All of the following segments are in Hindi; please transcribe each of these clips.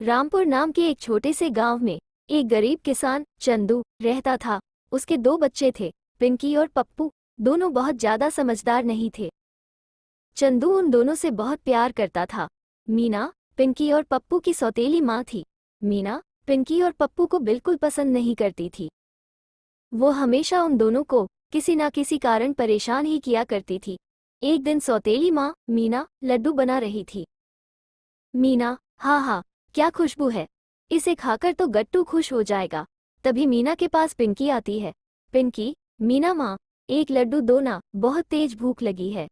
रामपुर नाम के एक छोटे से गांव में एक गरीब किसान चंदू रहता था। उसके दो बच्चे थे, पिंकी और पप्पू। दोनों बहुत ज्यादा समझदार नहीं थे। चंदू उन दोनों से बहुत प्यार करता था। मीना पिंकी और पप्पू की सौतेली माँ थी। मीना पिंकी और पप्पू को बिल्कुल पसंद नहीं करती थी। वो हमेशा उन दोनों को किसी न किसी कारण परेशान ही किया करती थी। एक दिन सौतेली माँ मीना लड्डू बना रही थी। मीना, हाँ हाँ, क्या खुशबू है, इसे खाकर तो गट्टू खुश हो जाएगा। तभी मीना के पास पिंकी आती है। पिंकी, मीना माँ, एक लड्डू दो ना, बहुत तेज भूख लगी है।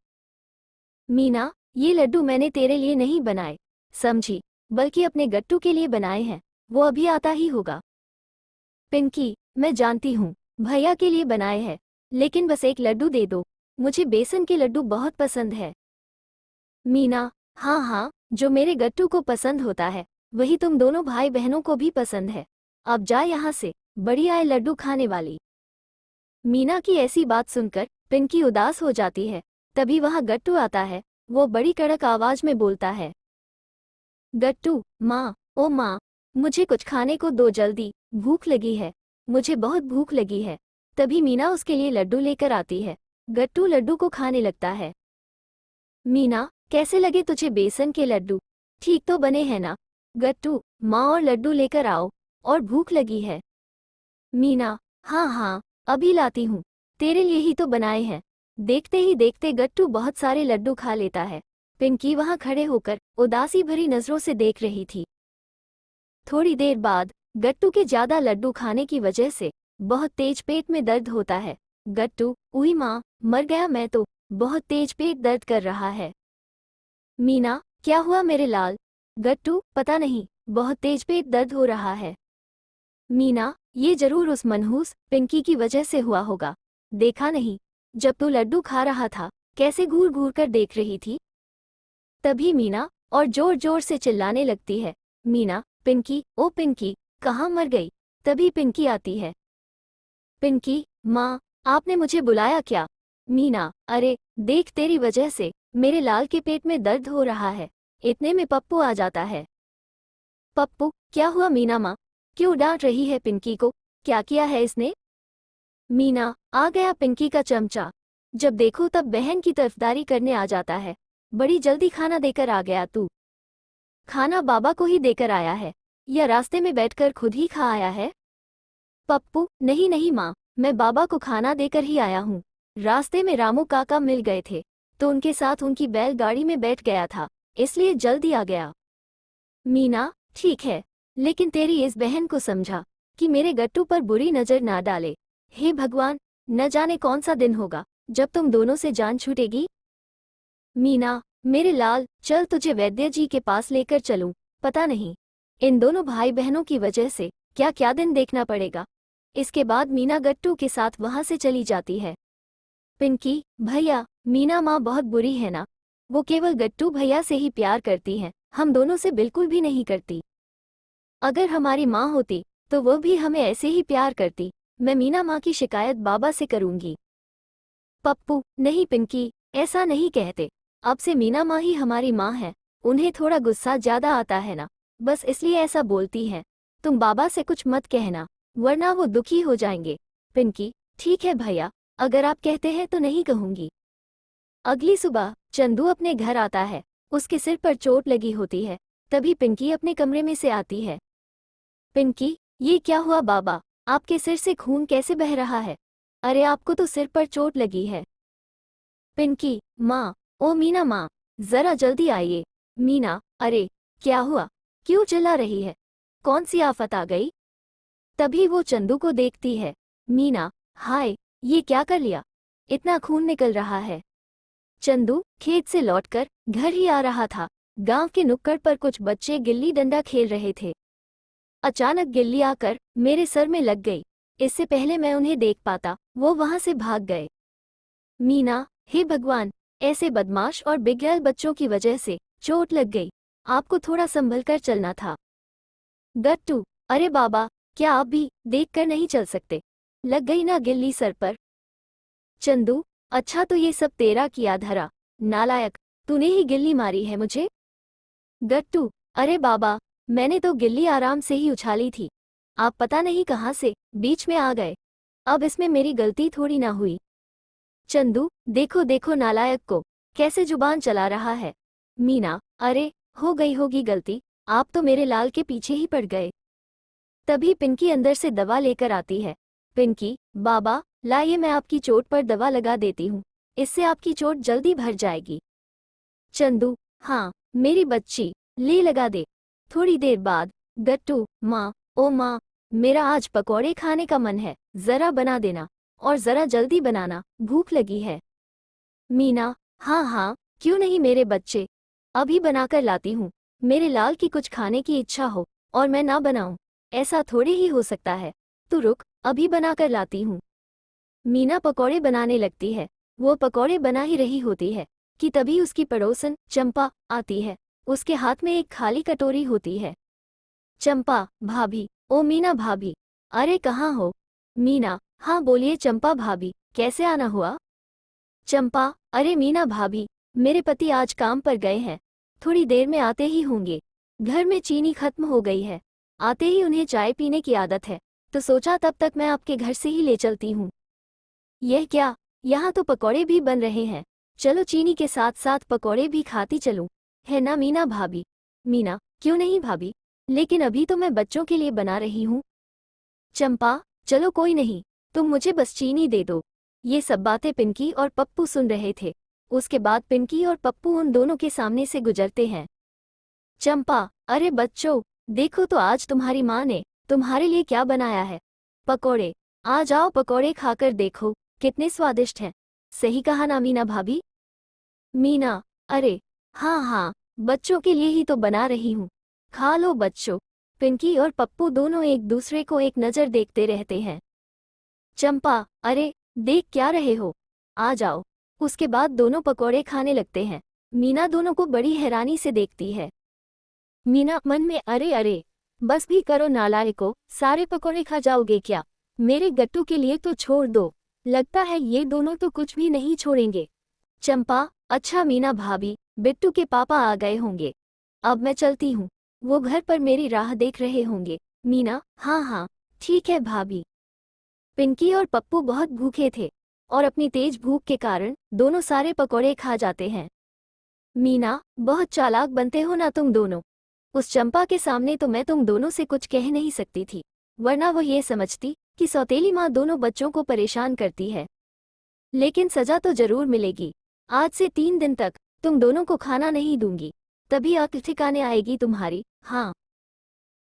मीना, ये लड्डू मैंने तेरे लिए नहीं बनाए, समझी, बल्कि अपने गट्टू के लिए बनाए हैं। वो अभी आता ही होगा। पिंकी, मैं जानती हूँ, भैया के लिए बनाए हैं, लेकिन बस एक लड्डू दे दो, मुझे बेसन के लड्डू बहुत पसंद है। मीना, हाँ हाँ, जो मेरे गट्टू को पसंद होता है वही तुम दोनों भाई बहनों को भी पसंद है। अब जा यहाँ से, बड़ी आए लड्डू खाने वाली। मीना की ऐसी बात सुनकर पिंकी उदास हो जाती है। तभी वहाँ गट्टू आता है। वो बड़ी कड़क आवाज में बोलता है, गट्टू, माँ, ओ माँ, मुझे कुछ खाने को दो जल्दी, भूख लगी है, मुझे बहुत भूख लगी है। तभी मीना उसके लिए लड्डू लेकर आती है। गट्टू लड्डू को खाने लगता है। मीना, कैसे लगे तुझे बेसन के लड्डू, ठीक तो बने हैं ना? गट्टू, माँ और लड्डू लेकर आओ, और भूख लगी है। मीना, हाँ हाँ, अभी लाती हूँ, तेरे लिए ही तो बनाए हैं। देखते ही देखते गट्टू बहुत सारे लड्डू खा लेता है। पिंकी वहाँ खड़े होकर उदासी भरी नजरों से देख रही थी। थोड़ी देर बाद गट्टू के ज्यादा लड्डू खाने की वजह से बहुत तेज पेट में दर्द होता है। गट्टू, उई माँ, मर गया मैं तो, बहुत तेज पेट दर्द कर रहा है। मीना, क्या हुआ मेरे लाल? गट्टू, पता नहीं, बहुत तेज पेट दर्द हो रहा है। मीना, ये जरूर उस मनहूस पिंकी की वजह से हुआ होगा। देखा नहीं, जब तू लड्डू खा रहा था कैसे घूर घूर कर देख रही थी। तभी मीना और जोर जोर से चिल्लाने लगती है, मीना, पिंकी, ओ पिंकी, कहाँ मर गई? तभी पिंकी आती है। पिंकी, माँ, आपने मुझे बुलाया क्या? मीना, अरे देख, तेरी वजह से मेरे लाल के पेट में दर्द हो रहा है। इतने में पप्पू आ जाता है। पप्पू, क्या हुआ मीना माँ, क्यों डांट रही है पिंकी को, क्या किया है इसने? मीना, आ गया पिंकी का चमचा, जब देखो तब बहन की तरफदारी करने आ जाता है। बड़ी जल्दी खाना देकर आ गया तू। खाना बाबा को ही देकर आया है, या रास्ते में बैठकर खुद ही खा आया है? पप्पू, नहीं नहीं माँ, मैं बाबा को खाना देकर ही आया हूँ। रास्ते में रामू काका मिल गए थे, तो उनके साथ उनकी बैलगाड़ी में बैठ गया था, इसलिए जल्दी आ गया। मीना, ठीक है, लेकिन तेरी इस बहन को समझा कि मेरे गट्टू पर बुरी नजर ना डाले। हे भगवान, न जाने कौन सा दिन होगा जब तुम दोनों से जान छूटेगी। मीना, मेरे लाल, चल तुझे वैद्य जी के पास लेकर चलूं, पता नहीं इन दोनों भाई बहनों की वजह से क्या क्या दिन देखना पड़ेगा। इसके बाद मीना गट्टू के साथ वहां से चली जाती है। पिंकी, भैया, मीना माँ बहुत बुरी है ना, वो केवल गट्टू भैया से ही प्यार करती है, हम दोनों से बिल्कुल भी नहीं करती। अगर हमारी माँ होती तो वो भी हमें ऐसे ही प्यार करती। मैं मीना माँ की शिकायत बाबा से करूंगी। पप्पू, नहीं पिंकी, ऐसा नहीं कहते, अब से मीना माँ ही हमारी माँ है। उन्हें थोड़ा गुस्सा ज्यादा आता है ना, बस इसलिए ऐसा बोलती हैं। तुम बाबा से कुछ मत कहना, वरना वो दुखी हो जाएंगे। पिंकी, ठीक है भैया, अगर आप कहते हैं तो नहीं कहूंगी। अगली सुबह चंदू अपने घर आता है। उसके सिर पर चोट लगी होती है। तभी पिंकी अपने कमरे में से आती है। पिंकी, ये क्या हुआ बाबा, आपके सिर से खून कैसे बह रहा है? अरे आपको तो सिर पर चोट लगी है। पिंकी, माँ, ओ मीना माँ, जरा जल्दी आइए। मीना, अरे क्या हुआ, क्यों चिल्ला रही है, कौन सी आफत आ गई? तभी वो चंदू को देखती है। मीना, हाय, ये क्या कर लिया, इतना खून निकल रहा है। चंदू खेत से लौटकर घर ही आ रहा था। गांव के नुक्कड़ पर कुछ बच्चे गिल्ली डंडा खेल रहे थे। अचानक गिल्ली आकर मेरे सर में लग गई। इससे पहले मैं उन्हें देख पाता वो वहां से भाग गए। मीना, हे भगवान, ऐसे बदमाश और बिगड़ैल बच्चों की वजह से चोट लग गई, आपको थोड़ा संभल कर चलना था। गट्टू, अरे बाबा, क्या आप भी देख कर नहीं चल सकते, लग गई ना गिल्ली सर पर। चंदू, अच्छा तो ये सब तेरा किया धरा, नालायक, तूने ही गिल्ली मारी है मुझे। गट्टू, अरे बाबा, मैंने तो गिल्ली आराम से ही उछाली थी, आप पता नहीं कहाँ से बीच में आ गए। अब इसमें मेरी गलती थोड़ी ना हुई। चंदू, देखो देखो नालायक को, कैसे जुबान चला रहा है। मीना, अरे हो गई होगी गलती, आप तो मेरे लाल के पीछे ही पड़ गए। तभी पिंकी अंदर से दवा लेकर आती है। पिंकी, बाबा लाइए, मैं आपकी चोट पर दवा लगा देती हूँ, इससे आपकी चोट जल्दी भर जाएगी। चंदू, हाँ मेरी बच्ची, ले लगा दे। थोड़ी देर बाद, गट्टू, माँ, ओ माँ, मेरा आज पकौड़े खाने का मन है, जरा बना देना, और जरा जल्दी बनाना, भूख लगी है। मीना, हाँ हाँ, क्यों नहीं मेरे बच्चे, अभी बनाकर लाती हूँ। मेरे लाल की कुछ खाने की इच्छा हो और मैं ना बनाऊं, ऐसा थोड़ी ही हो सकता है। तू रुक, अभी बनाकर लाती हूँ। मीना पकौड़े बनाने लगती है। वो पकौड़े बना ही रही होती है कि तभी उसकी पड़ोसन चंपा आती है। उसके हाथ में एक खाली कटोरी होती है। चंपा, भाभी, ओ मीना भाभी, अरे कहाँ हो। मीना, हाँ बोलिए चंपा भाभी, कैसे आना हुआ। चंपा, अरे मीना भाभी, मेरे पति आज काम पर गए हैं, थोड़ी देर में आते ही होंगे। घर में चीनी खत्म हो गई है, आते ही उन्हें चाय पीने की आदत है, तो सोचा तब तक मैं आपके घर से ही ले चलती हूँ। यह क्या, यहाँ तो पकौड़े भी बन रहे हैं, चलो चीनी के साथ साथ पकौड़े भी खाती चलूं, है ना मीना भाभी। मीना, क्यों नहीं भाभी, लेकिन अभी तो मैं बच्चों के लिए बना रही हूँ। चंपा, चलो कोई नहीं, तुम मुझे बस चीनी दे दो। ये सब बातें पिंकी और पप्पू सुन रहे थे। उसके बाद पिंकी और पप्पू उन दोनों के सामने से गुजरते हैं। चंपा, अरे बच्चों, देखो तो आज तुम्हारी माँ ने तुम्हारे लिए क्या बनाया है, पकौड़े। आ जाओ पकौड़े खाकर देखो, कितने स्वादिष्ट हैं। सही कहा ना मीना भाभी। मीना, अरे हाँ हाँ, बच्चों के लिए ही तो बना रही हूँ, खा लो बच्चों। पिंकी और पप्पू दोनों एक दूसरे को एक नज़र देखते रहते हैं। चंपा, अरे देख क्या रहे हो, आ जाओ। उसके बाद दोनों पकौड़े खाने लगते हैं। मीना दोनों को बड़ी हैरानी से देखती है। मीना मन में, अरे अरे, बस भी करो नालायकों, सारे पकौड़े खा जाओगे क्या, मेरे गट्टू के लिए तो छोड़ दो, लगता है ये दोनों तो कुछ भी नहीं छोड़ेंगे। चंपा, अच्छा मीना भाभी, बिट्टू के पापा आ गए होंगे, अब मैं चलती हूँ, वो घर पर मेरी राह देख रहे होंगे। मीना, हाँ हाँ ठीक है भाभी। पिंकी और पप्पू बहुत भूखे थे और अपनी तेज भूख के कारण दोनों सारे पकौड़े खा जाते हैं। मीना, बहुत चालाक बनते हो ना तुम दोनों। उस चंपा के सामने तो मैं तुम दोनों से कुछ कह नहीं सकती थी, वरना वो ये समझती कि सौतेली माँ दोनों बच्चों को परेशान करती है। लेकिन सजा तो जरूर मिलेगी, आज से 3 दिन तक तुम दोनों को खाना नहीं दूंगी, तभी अक्ल ठिकाने आएगी तुम्हारी। हाँ।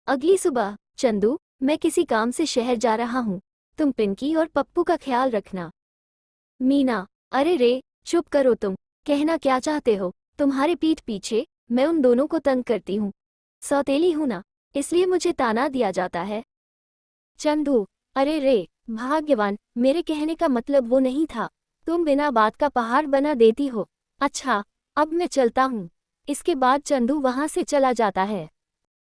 अगली सुबह, चंदू, मैं किसी काम से शहर जा रहा हूँ, तुम पिंकी और पप्पू का ख्याल रखना। मीना, अरे रे, चुप करो तुम, कहना क्या चाहते हो, तुम्हारे पीठ पीछे मैं उन दोनों को तंग करती हूँ, सौतेली हूं ना, इसलिए मुझे ताना दिया जाता है। चंदू, अरे रे, भाग्यवान, मेरे कहने का मतलब वो नहीं था, तुम बिना बात का पहाड़ बना देती हो। अच्छा, अब मैं चलता हूँ। इसके बाद चंदू वहां से चला जाता है।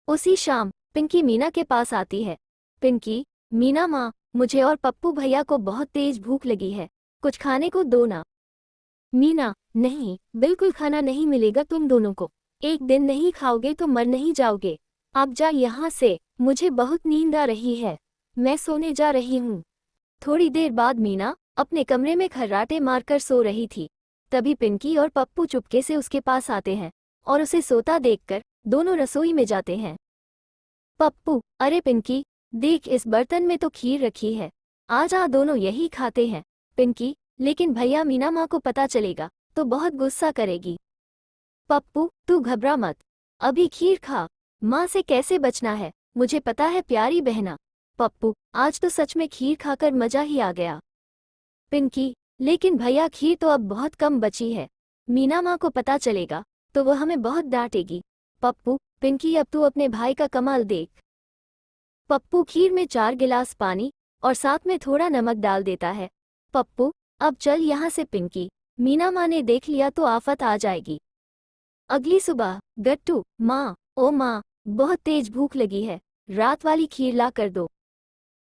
उसी शाम पिंकी मीना के पास आती है। पिंकी, मीना माँ, मुझे और पप्पू भैया को बहुत तेज भूख लगी है, कुछ खाने को दो ना। मीना, नहीं, बिल्कुल खाना नहीं मिलेगा तुम दोनों को, एक दिन नहीं खाओगे तो मर नहीं जाओगे। अब जा यहाँ से, मुझे बहुत नींद आ रही है, मैं सोने जा रही हूँ। थोड़ी देर बाद मीना अपने कमरे में खर्राटे मारकर सो रही थी। तभी पिंकी और पप्पू चुपके से उसके पास आते हैं और उसे सोता देखकर दोनों रसोई में जाते हैं। पप्पू, अरे पिंकी, देख इस बर्तन में तो खीर रखी है, आज आ दोनों यही खाते हैं। पिंकी, लेकिन भैया मीना माँ को पता चलेगा तो बहुत गुस्सा करेगी। पप्पू, तू घबरा मत, अभी खीर खा, माँ से कैसे बचना है, मुझे पता है प्यारी बहना। पप्पू, आज तो सच में खीर खाकर मजा ही आ गया। पिंकी, लेकिन भैया खीर तो अब बहुत कम बची है, मीना माँ को पता चलेगा तो वो हमें बहुत डांटेगी। पप्पू, पिंकी अब तू अपने भाई का कमाल देख। पप्पू खीर में 4 गिलास पानी और साथ में थोड़ा नमक डाल देता है। पप्पू, अब चल यहाँ से, पिंकी, मीना माँ ने देख लिया तो आफत आ जाएगी। अगली सुबह, गट्टू, माँ, ओ माँ, बहुत तेज भूख लगी है, रात वाली खीर ला कर दो।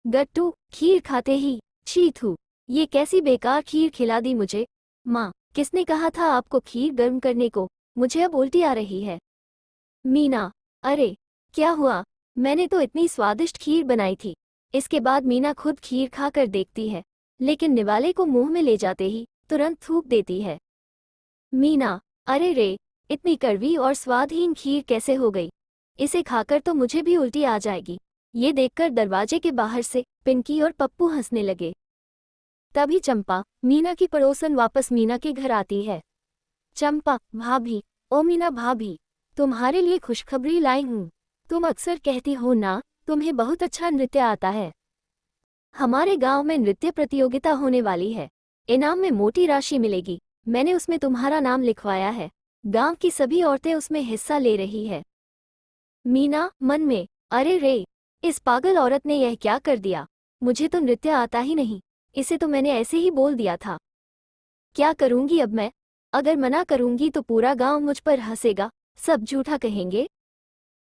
गट्टू, खीर खाते ही, छी थू, ये कैसी बेकार खीर खिला दी मुझे। माँ, किसने कहा था आपको खीर गर्म करने को, मुझे अब उल्टी आ रही है। मीना, अरे क्या हुआ? मैंने तो इतनी स्वादिष्ट खीर बनाई थी। इसके बाद मीना खुद खीर खाकर देखती है, लेकिन निवाले को मुंह में ले जाते ही तुरंत थूक देती है। मीना, अरे रे, इतनी कड़वी और स्वादहीन खीर कैसे हो गई? इसे खाकर तो मुझे भी उल्टी आ जाएगी। ये देखकर दरवाजे के बाहर से पिंकी और पप्पू हंसने लगे। तभी चंपा, मीना की पड़ोसन, वापस मीना के घर आती है। चंपा, भाभी, ओ मीना भाभी, तुम्हारे लिए खुशखबरी लाई हूँ। तुम अक्सर कहती हो ना, तुम्हें बहुत अच्छा नृत्य आता है। हमारे गांव में नृत्य प्रतियोगिता होने वाली है। इनाम में मोटी राशि मिलेगी। मैंने उसमें तुम्हारा नाम लिखवाया है। गांव की सभी औरतें उसमें हिस्सा ले रही है। मीना मन में, अरे रे, इस पागल औरत ने यह क्या कर दिया? मुझे तो नृत्य आता ही नहीं। इसे तो मैंने ऐसे ही बोल दिया था। क्या करूंगी अब मैं? अगर मना करूंगी तो पूरा गांव मुझ पर हंसेगा, सब झूठा कहेंगे।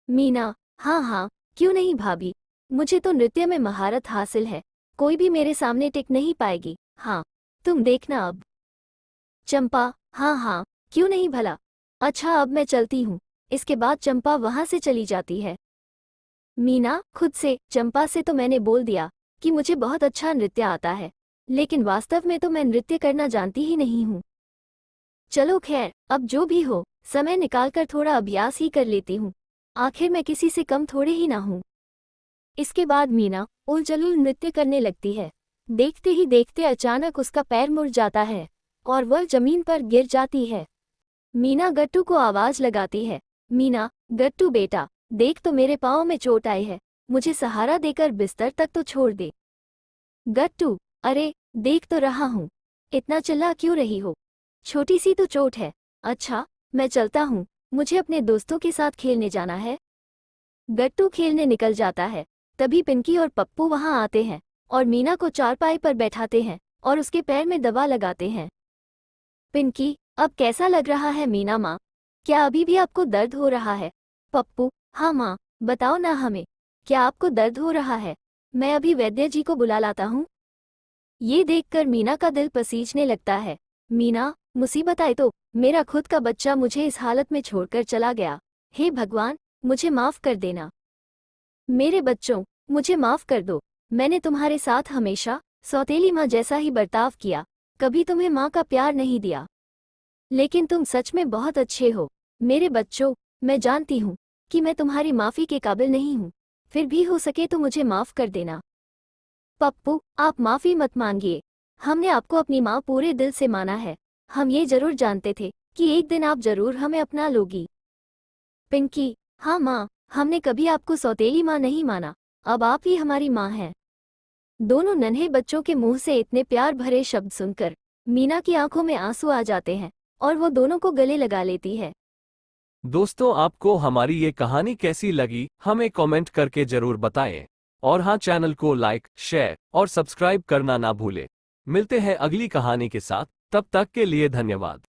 मीना, हाँ हाँ, क्यों नहीं भाभी, मुझे तो नृत्य में महारत हासिल है। कोई भी मेरे सामने टिक नहीं पाएगी। हाँ, तुम देखना अब। चंपा, हाँ हाँ, क्यों नहीं भला। अच्छा, अब मैं चलती हूँ। इसके बाद चंपा वहां से चली जाती है। मीना खुद से, चंपा से तो मैंने बोल दिया कि मुझे बहुत अच्छा नृत्य आता है, लेकिन वास्तव में तो मैं नृत्य करना जानती ही नहीं हूँ। चलो खैर, अब जो भी हो, समय निकालकर थोड़ा अभ्यास ही कर लेती हूँ। आखिर मैं किसी से कम थोड़े ही ना हूँ। इसके बाद मीना उलझुल नृत्य करने लगती है। देखते ही देखते अचानक उसका पैर मुड़ जाता है और वह जमीन पर गिर जाती है। मीना गट्टू को आवाज लगाती है। मीना, गट्टू बेटा, देख तो मेरे पाँव में चोट आई है। मुझे सहारा देकर बिस्तर तक तो छोड़ दे। गट्टू, अरे देख तो रहा हूँ, इतना चिल्ला क्यों रही हो? छोटी सी तो चोट है। अच्छा, मैं चलता हूँ, मुझे अपने दोस्तों के साथ खेलने जाना है। गट्टू खेलने निकल जाता है। तभी पिंकी और पप्पू वहां आते हैं और मीना को चारपाई पर बैठाते हैं और उसके पैर में दवा लगाते हैं। पिंकी, अब कैसा लग रहा है मीना माँ? क्या अभी भी आपको दर्द हो रहा है? पप्पू, हाँ माँ, बताओ ना हमें, क्या आपको दर्द हो रहा है? मैं अभी वैद्य जी को बुला लाता हूँ। ये देखकर मीना का दिल पसीजने लगता है। मीना, मुसीबत आई तो मेरा खुद का बच्चा मुझे इस हालत में छोड़कर चला गया। हे भगवान, मुझे माफ कर देना। मेरे बच्चों, मुझे माफ कर दो। मैंने तुम्हारे साथ हमेशा सौतेली माँ जैसा ही बर्ताव किया, कभी तुम्हें माँ का प्यार नहीं दिया। लेकिन तुम सच में बहुत अच्छे हो। मेरे बच्चों, मैं जानती हूँ कि मैं तुम्हारी माफ़ी के काबिल नहीं हूँ, फिर भी हो सके तो मुझे माफ़ कर देना। पप्पू, आप माफ़ी मत मांगिए। हमने आपको अपनी माँ पूरे दिल से माना है। हम ये जरूर जानते थे कि एक दिन आप जरूर हमें अपना लोगी। पिंकी, हाँ माँ, हमने कभी आपको सौतेली माँ नहीं माना, अब आप ही हमारी माँ हैं। दोनों नन्हे बच्चों के मुंह से इतने प्यार भरे शब्द सुनकर मीना की आंखों में आंसू आ जाते हैं और वो दोनों को गले लगा लेती है। दोस्तों, आपको हमारी ये कहानी कैसी लगी, हमें कमेंट करके जरूर बताएं। और हाँ, चैनल को लाइक, शेयर और सब्सक्राइब करना ना भूलें। मिलते हैं अगली कहानी के साथ, तब तक के लिए धन्यवाद।